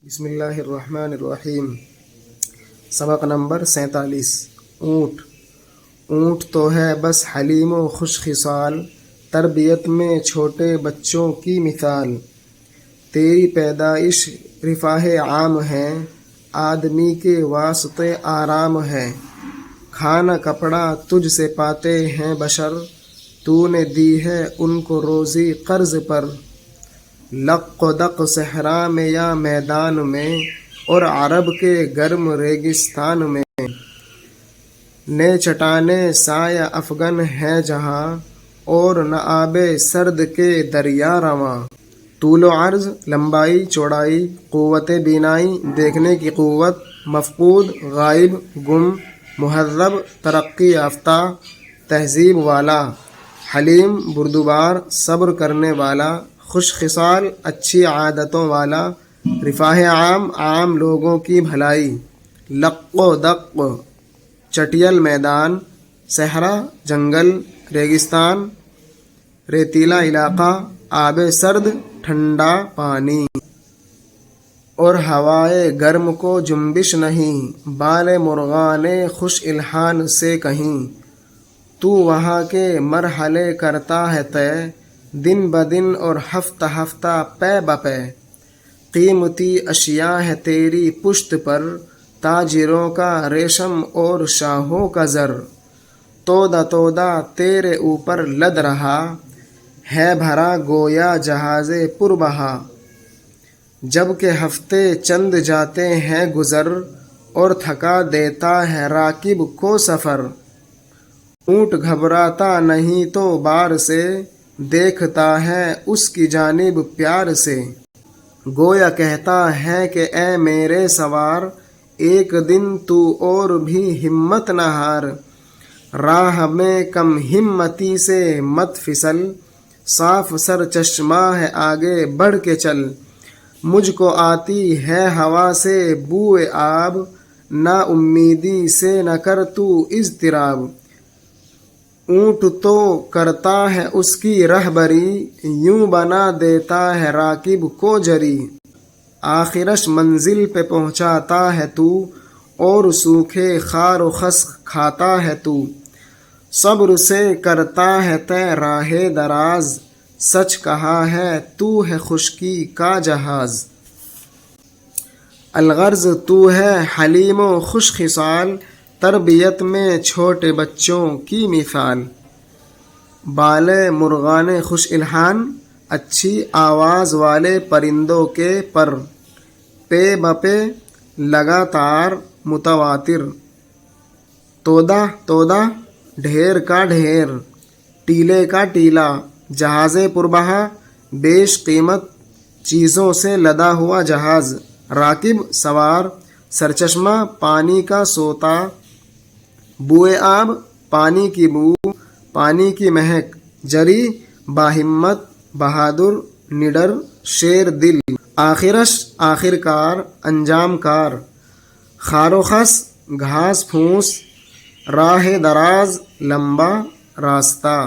بسم اللہ الرحمن الرحیم۔ سبق نمبر 47۔ اونٹ تو ہے بس حلیم و خوش خصال، تربیت میں چھوٹے بچوں کی مثال۔ تیری پیدائش رفاہ عام ہے، آدمی کے واسطے آرام ہے۔ کھانا کپڑا تجھ سے پاتے ہیں بشر، تو نے دی ہے ان کو روزی قرض پر۔ لق و دق صحرا میں یا میدان میں، اور عرب کے گرم ریگستان میں۔ نے چٹانیں سایہ افغن ہے جہاں، اور نہ آب سرد کے دریا رواں۔ طول و عرض لمبائی چوڑائی، قوت بینائی دیکھنے کی قوت، مفقود غائب گم، مہذب ترقی یافتہ تہذیب والا، حلیم بردبار صبر کرنے والا، خوش خصال اچھی عادتوں والا، رفاہ عام عام لوگوں کی بھلائی۔ لق و دق چٹیل میدان، صحرا جنگل، ریگستان ریتیلا علاقہ، آب سرد ٹھنڈا پانی، اور ہوائے گرم کو جنبش نہیں، بال مرغان خوش الحان سے کہیں۔ تو وہاں کے مرحلے کرتا ہے طے، دن بدن اور ہفتہ ہفتہ پے بپے۔ قیمتی اشیاء ہے تیری پشت پر، تاجروں کا ریشم اور شاہوں کا زر۔ تودا تودا تیرے اوپر لد رہا، ہے بھرا گویا جہاز پر بہا۔ جب کہ ہفتے چند جاتے ہیں گزر، اور تھکا دیتا ہے راکب کو سفر۔ اونٹ گھبراتا نہیں تو بار سے، دیکھتا ہے اس کی جانب پیار سے۔ گویا کہتا ہے کہ اے میرے سوار، ایک دن تو اور بھی ہمت نہ ہار۔ راہ میں کم ہمتی سے مت پھسل، صاف سر چشمہ ہے آگے بڑھ کے چل۔ مجھ کو آتی ہے ہوا سے بوئے آب، نا امیدی سے نہ کر تو اضطراب۔ اونٹ تو کرتا ہے اس کی رہبری، یوں بنا دیتا ہے راکب کو جری۔ آخرش منزل پہ پہنچاتا ہے تو، اور سوکھے خار و خس کھاتا ہے تو۔ صبر سے کرتا ہے طے راہ دراز، سچ کہا ہے تو ہے خشکی کا جہاز۔ الغرض تو ہے حلیم و خوش خصال، تربیت میں چھوٹے بچوں کی مثال۔ بال مرغان خوش الحان، اچھی آواز والے پرندوں کے پر۔ پے بپے لگاتار متواتر۔ تودا تودا ڈھیر کا ڈھیر، ٹیلے کا ٹیلا، جہاز پر بہا بیش قیمت چیزوں سے لدا ہوا جہاز۔ راکب سوار، سرچشمہ پانی کا سوتا، بوئے آب پانی کی بو، پانی کی مہک، جری باہمت بہادر نڈر شیر دل۔ آخرش آخرکار انجام کار، خار و خس گھاس پھوس، راہ دراز لمبا راستہ۔